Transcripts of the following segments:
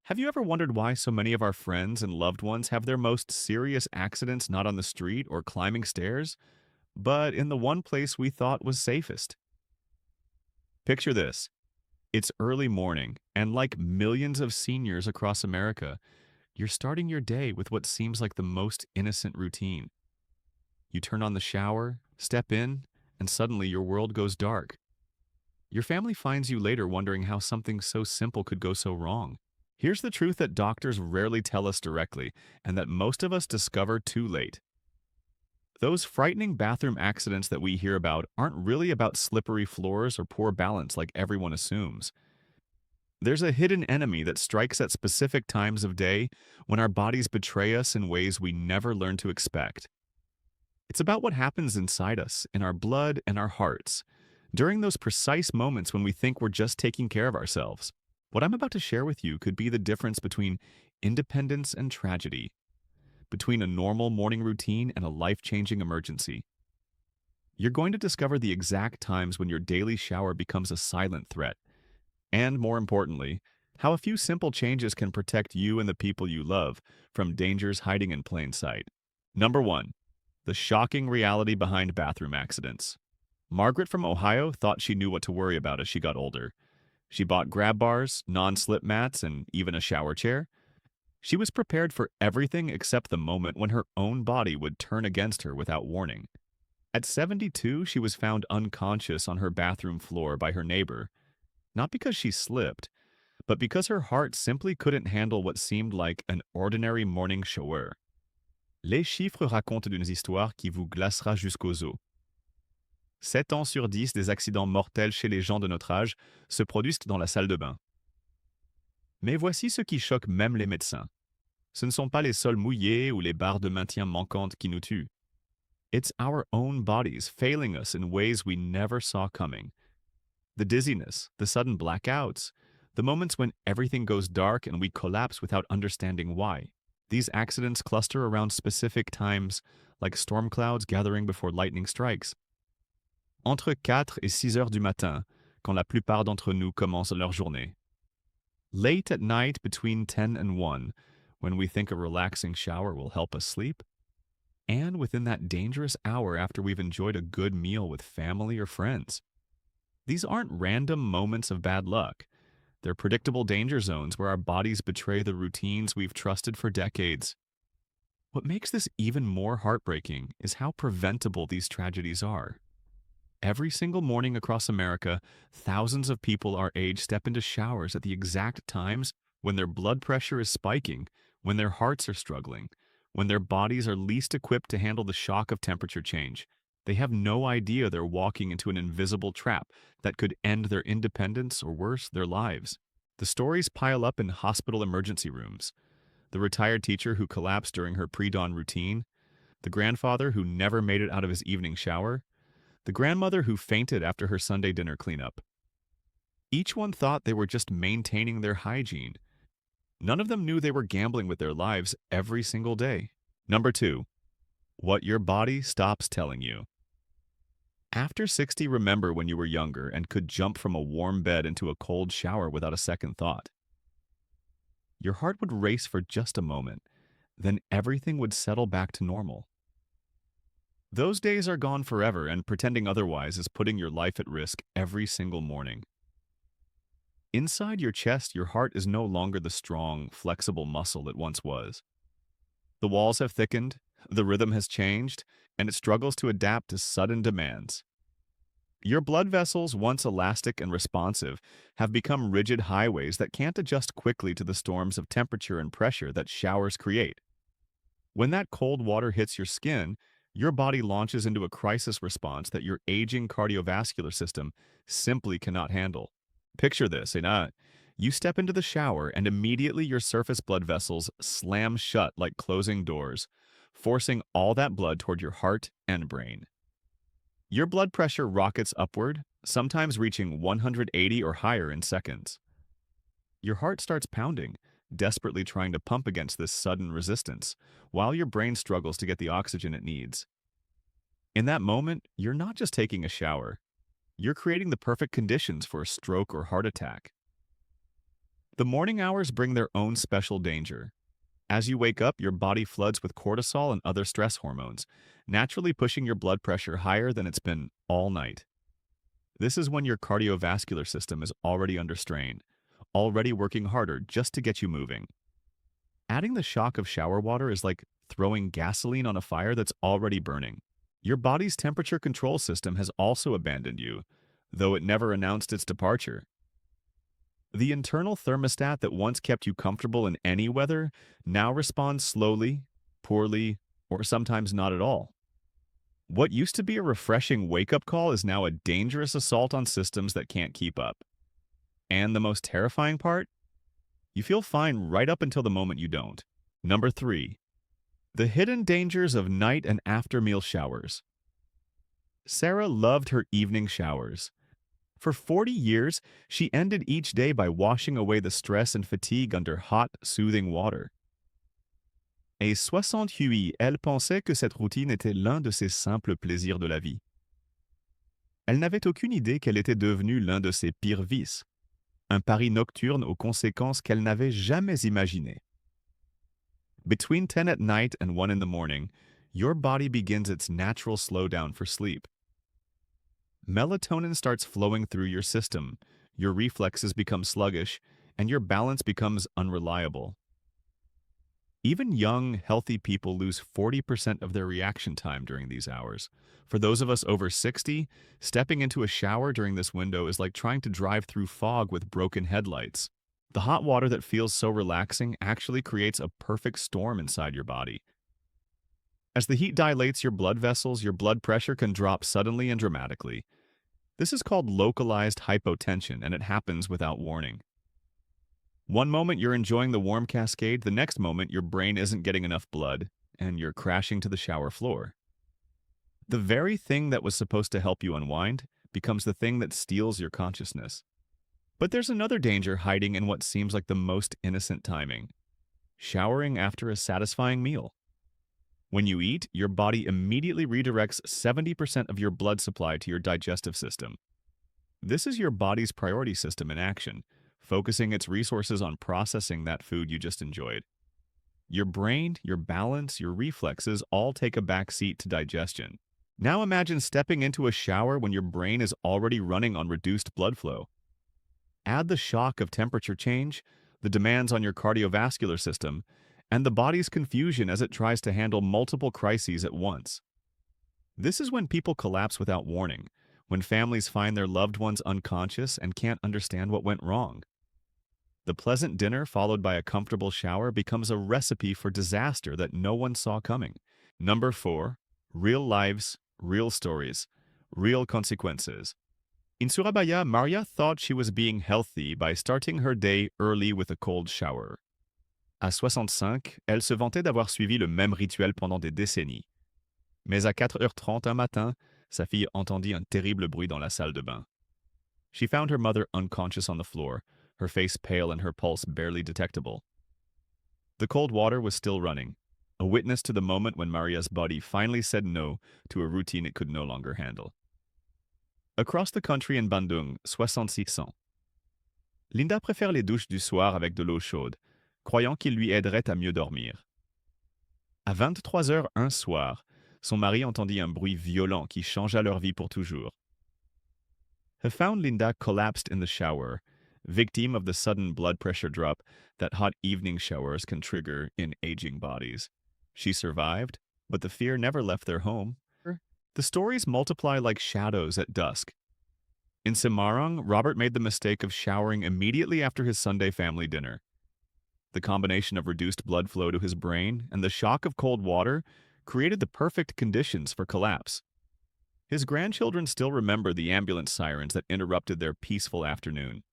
Have you ever wondered why so many of our friends and loved ones have their most serious accidents not on the street or climbing stairs, but in the one place we thought was safest? Picture this. It's early morning, and like millions of seniors across America, you're starting your day with what seems like the most innocent routine. You turn on the shower, step in, and suddenly your world goes dark. Your family finds you later wondering how something so simple could go so wrong. Here's the truth that doctors rarely tell us directly, and that most of us discover too late. Those frightening bathroom accidents that we hear about aren't really about slippery floors or poor balance like everyone assumes. There's a hidden enemy that strikes at specific times of day when our bodies betray us in ways we never learn to expect. It's about what happens inside us, in our blood and our hearts, during those precise moments when we think we're just taking care of ourselves. What I'm about to share with you could be the difference between independence and tragedy, between a normal morning routine and a life-changing emergency. You're going to discover the exact times when your daily shower becomes a silent threat, and more importantly, how a few simple changes can protect you and the people you love from dangers hiding in plain sight. Number 1. The shocking reality behind bathroom accidents. Margaret from Ohio thought she knew what to worry about as she got older. She bought grab bars, non-slip mats, and even a shower chair. She was prepared for everything except the moment when her own body would turn against her without warning. At 72, she was found unconscious on her bathroom floor by her neighbor, not because she slipped, but because her heart simply couldn't handle what seemed like an ordinary morning shower. Les chiffres racontent une histoire qui vous glacera jusqu'aux os. 7 ans sur 10 des accidents mortels chez les gens de notre âge se produisent dans la salle de bain. Mais voici ce qui choque même les médecins. Ce ne sont pas les sols mouillés ou les barres de maintien manquantes qui nous tuent. It's our own bodies failing us in ways we never saw coming. The dizziness, the sudden blackouts, the moments when everything goes dark and we collapse without understanding why. These accidents cluster around specific times, like storm clouds gathering before lightning strikes. Entre 4 et 6 heures du matin, quand la plupart d'entre nous commencent leur journée. Late at night between 10 and 1, when we think a relaxing shower will help us sleep. And within that dangerous hour after we've enjoyed a good meal with family or friends. These aren't random moments of bad luck. They're predictable danger zones where our bodies betray the routines we've trusted for decades. What makes this even more heartbreaking is how preventable these tragedies are. Every single morning across America, thousands of people our age step into showers at the exact times when their blood pressure is spiking, when their hearts are struggling, when their bodies are least equipped to handle the shock of temperature change. They have no idea they're walking into an invisible trap that could end their independence or worse, their lives. The stories pile up in hospital emergency rooms. The retired teacher who collapsed during her pre-dawn routine, the grandfather who never made it out of his evening shower, the grandmother who fainted after her Sunday dinner cleanup. Each one thought they were just maintaining their hygiene. None of them knew they were gambling with their lives every single day. Number 2. What your body stops telling you. After 60, remember when you were younger and could jump from a warm bed into a cold shower without a second thought. Your heart would race for just a moment, then everything would settle back to normal. Those days are gone forever, and pretending otherwise is putting your life at risk every single morning. Inside your chest, your heart is no longer the strong, flexible muscle it once was. The walls have thickened, the rhythm has changed, and it struggles to adapt to sudden demands. Your blood vessels, once elastic and responsive, have become rigid highways that can't adjust quickly to the storms of temperature and pressure that showers create. When that cold water hits your skin, your body launches into a crisis response that your aging cardiovascular system simply cannot handle. Picture this, you step into the shower and immediately your surface blood vessels slam shut like closing doors, forcing all that blood toward your heart and brain. Your blood pressure rockets upward, sometimes reaching 180 or higher in seconds. Your heart starts pounding, desperately trying to pump against this sudden resistance, while your brain struggles to get the oxygen it needs. In that moment, you're not just taking a shower. You're creating the perfect conditions for a stroke or heart attack. The morning hours bring their own special danger. As you wake up, your body floods with cortisol and other stress hormones, naturally pushing your blood pressure higher than it's been all night. This is when your cardiovascular system is already under strain, already working harder just to get you moving. Adding the shock of shower water is like throwing gasoline on a fire that's already burning. Your body's temperature control system has also abandoned you, though it never announced its departure. The internal thermostat that once kept you comfortable in any weather now responds slowly, poorly, or sometimes not at all. What used to be a refreshing wake-up call is now a dangerous assault on systems that can't keep up. And the most terrifying part? You feel fine right up until the moment you don't. Number 3. The hidden dangers of night and after-meal showers. Sarah loved her evening showers. For 40 years, she ended each day by washing away the stress and fatigue under hot, soothing water. Et 68, elle pensait que cette routine était l'un de ces simples plaisirs de la vie. Elle n'avait aucune idée qu'elle était devenue l'un de ses pires vices, un pari nocturne aux conséquences qu'elle n'avait jamais imaginées. Between 10 at night and 1 in the morning, your body begins its natural slowdown for sleep. Melatonin starts flowing through your system, your reflexes become sluggish, and your balance becomes unreliable. Even young, healthy people lose 40% of their reaction time during these hours. For those of us over 60, stepping into a shower during this window is like trying to drive through fog with broken headlights. The hot water that feels so relaxing actually creates a perfect storm inside your body. As the heat dilates your blood vessels, your blood pressure can drop suddenly and dramatically. This is called localized hypotension, and it happens without warning. One moment you're enjoying the warm cascade, the next moment your brain isn't getting enough blood, and you're crashing to the shower floor. The very thing that was supposed to help you unwind becomes the thing that steals your consciousness. But there's another danger hiding in what seems like the most innocent timing: showering after a satisfying meal. When you eat, your body immediately redirects 70% of your blood supply to your digestive system. This is your body's priority system in action, focusing its resources on processing that food you just enjoyed. Your brain, your balance, your reflexes all take a back seat to digestion. Now imagine stepping into a shower when your brain is already running on reduced blood flow. Add the shock of temperature change, the demands on your cardiovascular system, and the body's confusion as it tries to handle multiple crises at once. This is when people collapse without warning, when families find their loved ones unconscious and can't understand what went wrong. The pleasant dinner followed by a comfortable shower becomes a recipe for disaster that no one saw coming. Number 4. Real lives, real stories, real consequences. In Surabaya, Maria thought she was being healthy by starting her day early with a cold shower. À 65, elle se vantait d'avoir suivi le même rituel pendant des décennies. Mais à 4h30 un matin, sa fille entendit un terrible bruit dans la salle de bain. She found her mother unconscious on the floor, her face pale and her pulse barely detectable. The cold water was still running, a witness to the moment when Maria's body finally said no to a routine it could no longer handle. Across the country in Bandung, 66 ans. Linda préfère les douches du soir avec de l'eau chaude, croyant qu'il lui aiderait à mieux dormir. À 23 heures un soir, son mari entendit un bruit violent qui changea leur vie pour toujours. He found Linda collapsed in the shower, victim of the sudden blood pressure drop that hot evening showers can trigger in aging bodies. She survived, but the fear never left their home. The stories multiply like shadows at dusk. In Semarang, Robert made the mistake of showering immediately after his Sunday family dinner. The combination of reduced blood flow to his brain and the shock of cold water created the perfect conditions for collapse. His grandchildren still remember the ambulance sirens that interrupted their peaceful afternoon.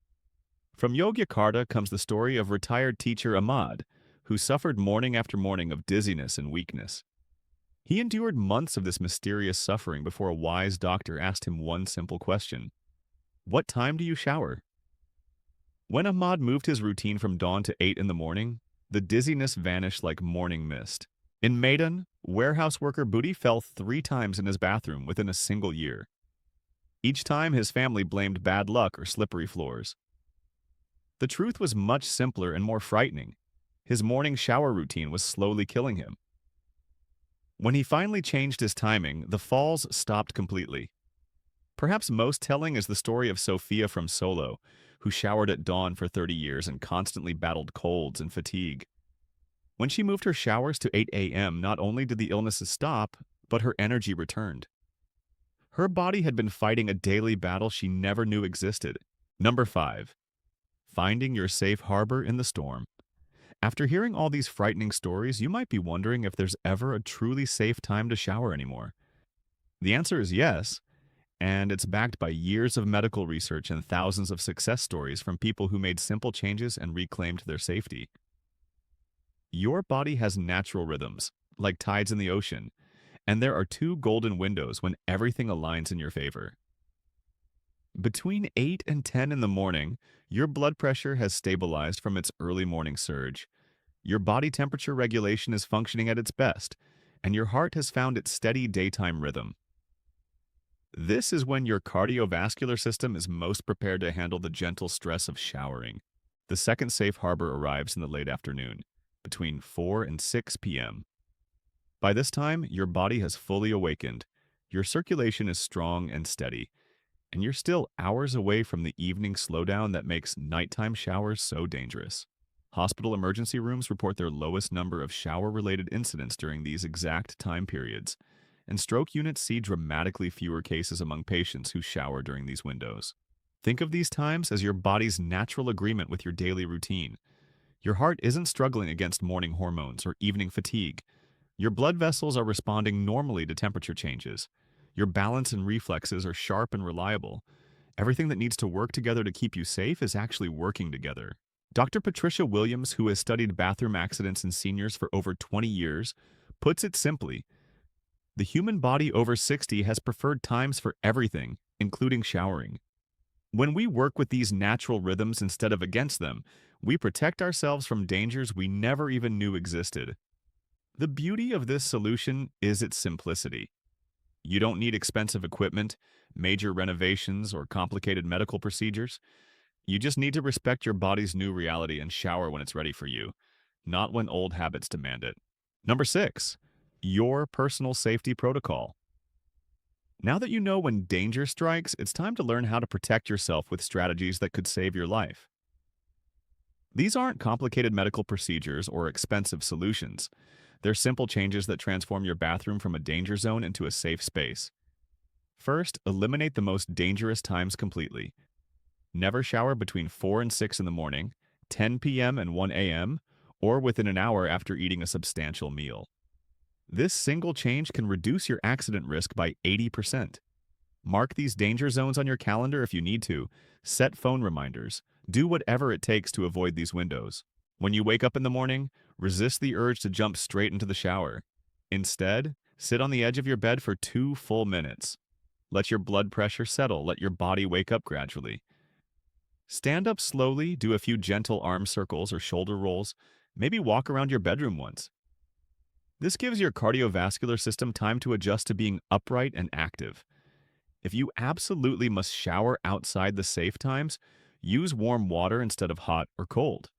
From Yogyakarta comes the story of retired teacher Ahmad, who suffered morning after morning of dizziness and weakness. He endured months of this mysterious suffering before a wise doctor asked him one simple question: "What time do you shower?" When Ahmad moved his routine from dawn to 8 in the morning, the dizziness vanished like morning mist. In Medan, warehouse worker Budi fell 3 times in his bathroom within a single year. Each time, his family blamed bad luck or slippery floors. The truth was much simpler and more frightening. His morning shower routine was slowly killing him. When he finally changed his timing, the falls stopped completely. Perhaps most telling is the story of Sophia from Solo, who showered at dawn for 30 years and constantly battled colds and fatigue. When she moved her showers to 8 a.m., not only did the illnesses stop, but her energy returned. Her body had been fighting a daily battle she never knew existed. Number 5. Finding your safe harbor in the storm. After hearing all these frightening stories, you might be wondering if there's ever a truly safe time to shower anymore. The answer is yes, and it's backed by years of medical research and thousands of success stories from people who made simple changes and reclaimed their safety. Your body has natural rhythms, like tides in the ocean, and there are two golden windows when everything aligns in your favor. Between 8 and 10 in the morning, your blood pressure has stabilized from its early morning surge. Your body temperature regulation is functioning at its best, and your heart has found its steady daytime rhythm. This is when your cardiovascular system is most prepared to handle the gentle stress of showering. The second safe harbor arrives in the late afternoon, between 4 and 6 p.m. By this time, your body has fully awakened, your circulation is strong and steady, and you're still hours away from the evening slowdown that makes nighttime showers so dangerous. Hospital emergency rooms report their lowest number of shower-related incidents during these exact time periods, and stroke units see dramatically fewer cases among patients who shower during these windows. Think of these times as your body's natural agreement with your daily routine. Your heart isn't struggling against morning hormones or evening fatigue. Your blood vessels are responding normally to temperature changes. Your balance and reflexes are sharp and reliable. Everything that needs to work together to keep you safe is actually working together. Dr. Patricia Williams, who has studied bathroom accidents in seniors for over 20 years, puts it simply: the human body over 60 has preferred times for everything, including showering. When we work with these natural rhythms instead of against them, we protect ourselves from dangers we never even knew existed. The beauty of this solution is its simplicity. You don't need expensive equipment, major renovations, or complicated medical procedures. You just need to respect your body's new reality and shower when it's ready for you, not when old habits demand it. Number 6. Your personal safety protocol. Now that you know when danger strikes, it's time to learn how to protect yourself with strategies that could save your life. These aren't complicated medical procedures or expensive solutions. They're simple changes that transform your bathroom from a danger zone into a safe space. First, eliminate the most dangerous times completely. Never shower between 4 and 6 in the morning, 10 p.m. and 1 a.m., or within an hour after eating a substantial meal. This single change can reduce your accident risk by 80%. Mark these danger zones on your calendar if you need to. Set phone reminders. Do whatever it takes to avoid these windows. When you wake up in the morning, resist the urge to jump straight into the shower. Instead, sit on the edge of your bed for 2 full minutes. Let your blood pressure settle. Let your body wake up gradually. Stand up slowly, do a few gentle arm circles or shoulder rolls, maybe walk around your bedroom once. This gives your cardiovascular system time to adjust to being upright and active. If you absolutely must shower outside the safe times, use warm water instead of hot or cold.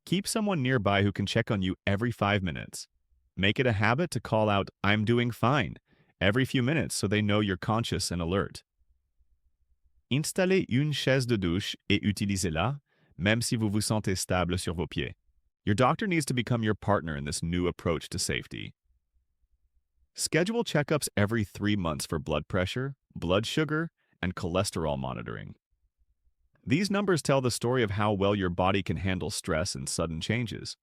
Keep someone nearby who can check on you every 5 minutes. Make it a habit to call out, "I'm doing fine," every few minutes so they know you're conscious and alert. Installez une chaise de douche et utilisez-la, même si vous vous sentez stable sur vos pieds. Your doctor needs to become your partner in this new approach to safety. Schedule checkups every 3 months for blood pressure, blood sugar, and cholesterol monitoring. These numbers tell the story of how well your body can handle stress and sudden changes.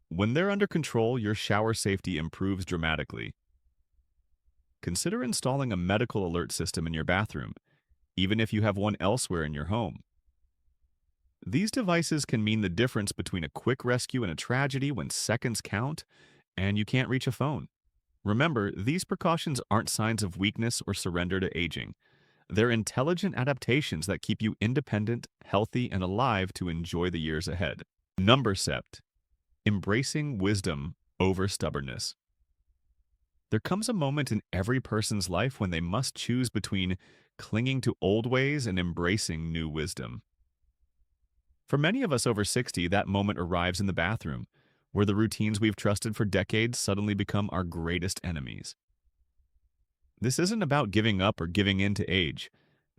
When they're under control, your shower safety improves dramatically. Consider installing a medical alert system in your bathroom, even if you have one elsewhere in your home. These devices can mean the difference between a quick rescue and a tragedy when seconds count and you can't reach a phone. Remember, these precautions aren't signs of weakness or surrender to aging. They're intelligent adaptations that keep you independent, healthy, and alive to enjoy the years ahead. Number 7. Embracing wisdom over stubbornness. There comes a moment in every person's life when they must choose between clinging to old ways and embracing new wisdom. For many of us over 60, that moment arrives in the bathroom, where the routines we've trusted for decades suddenly become our greatest enemies. This isn't about giving up or giving in to age.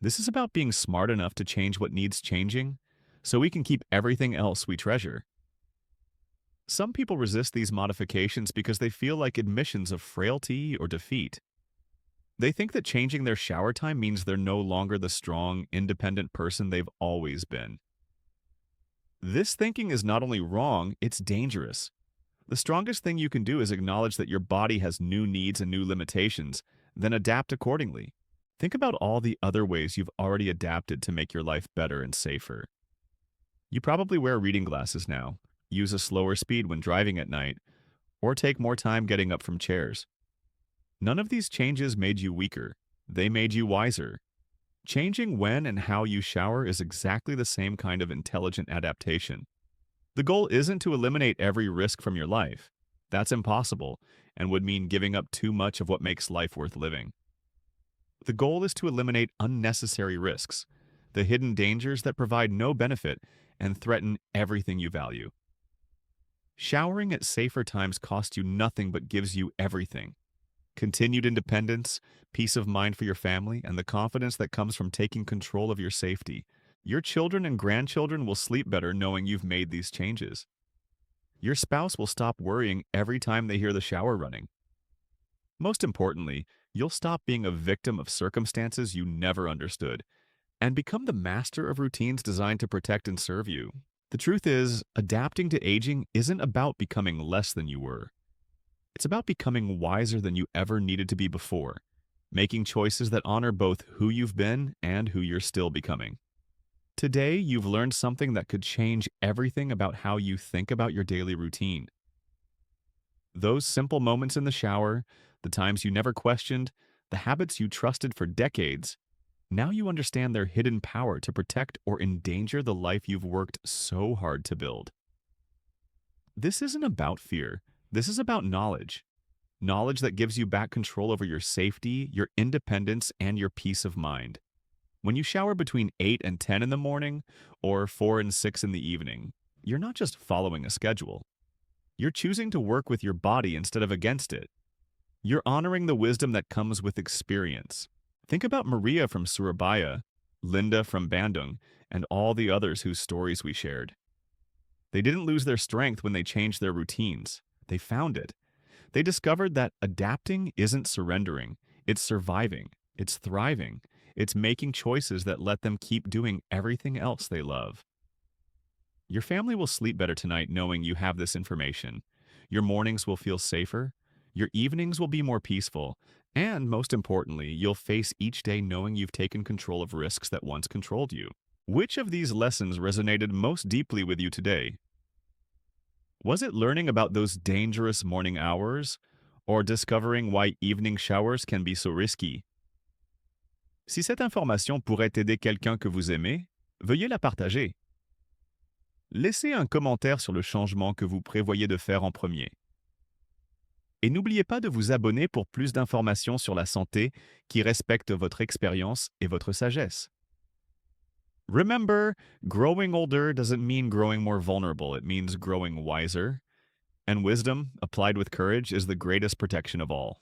This is about being smart enough to change what needs changing so we can keep everything else we treasure. Some people resist these modifications because they feel like admissions of frailty or defeat. They think that changing their shower time means they're no longer the strong, independent person they've always been. This thinking is not only wrong, it's dangerous. The strongest thing you can do is acknowledge that your body has new needs and new limitations, then adapt accordingly. Think about all the other ways you've already adapted to make your life better and safer. You probably wear reading glasses now, use a slower speed when driving at night, or take more time getting up from chairs. None of these changes made you weaker. They made you wiser. Changing when and how you shower is exactly the same kind of intelligent adaptation. The goal isn't to eliminate every risk from your life. That's impossible and would mean giving up too much of what makes life worth living. The goal is to eliminate unnecessary risks, the hidden dangers that provide no benefit and threaten everything you value. Showering at safer times costs you nothing but gives you everything: continued independence, peace of mind for your family, and the confidence that comes from taking control of your safety. Your children and grandchildren will sleep better knowing you've made these changes. Your spouse will stop worrying every time they hear the shower running. Most importantly, you'll stop being a victim of circumstances you never understood and become the master of routines designed to protect and serve you. The truth is, adapting to aging isn't about becoming less than you were. It's about becoming wiser than you ever needed to be before, making choices that honor both who you've been and who you're still becoming. Today, you've learned something that could change everything about how you think about your daily routine. Those simple moments in the shower, the times you never questioned, the habits you trusted for decades, now you understand their hidden power to protect or endanger the life you've worked so hard to build. This isn't about fear. This is about knowledge. Knowledge that gives you back control over your safety, your independence, and your peace of mind. When you shower between 8 and 10 in the morning, or 4 and 6 in the evening, you're not just following a schedule. You're choosing to work with your body instead of against it. You're honoring the wisdom that comes with experience. Think about Maria from Surabaya, Linda from Bandung, and all the others whose stories we shared. They didn't lose their strength when they changed their routines. They found it. They discovered that adapting isn't surrendering. It's surviving. It's thriving. It's making choices that let them keep doing everything else they love. Your family will sleep better tonight knowing you have this information. Your mornings will feel safer. Your evenings will be more peaceful. And most importantly, you'll face each day knowing you've taken control of risks that once controlled you. Which of these lessons resonated most deeply with you today? Was it learning about those dangerous morning hours, or discovering why evening showers can be so risky? Si cette information pourrait aider quelqu'un que vous aimez, veuillez la partager. Laissez un commentaire sur le changement que vous prévoyez de faire en premier. Et n'oubliez pas de vous abonner pour plus d'informations sur la santé qui respectent votre expérience et votre sagesse. Remember, growing older doesn't mean growing more vulnerable. It means growing wiser. And wisdom, applied with courage, is the greatest protection of all.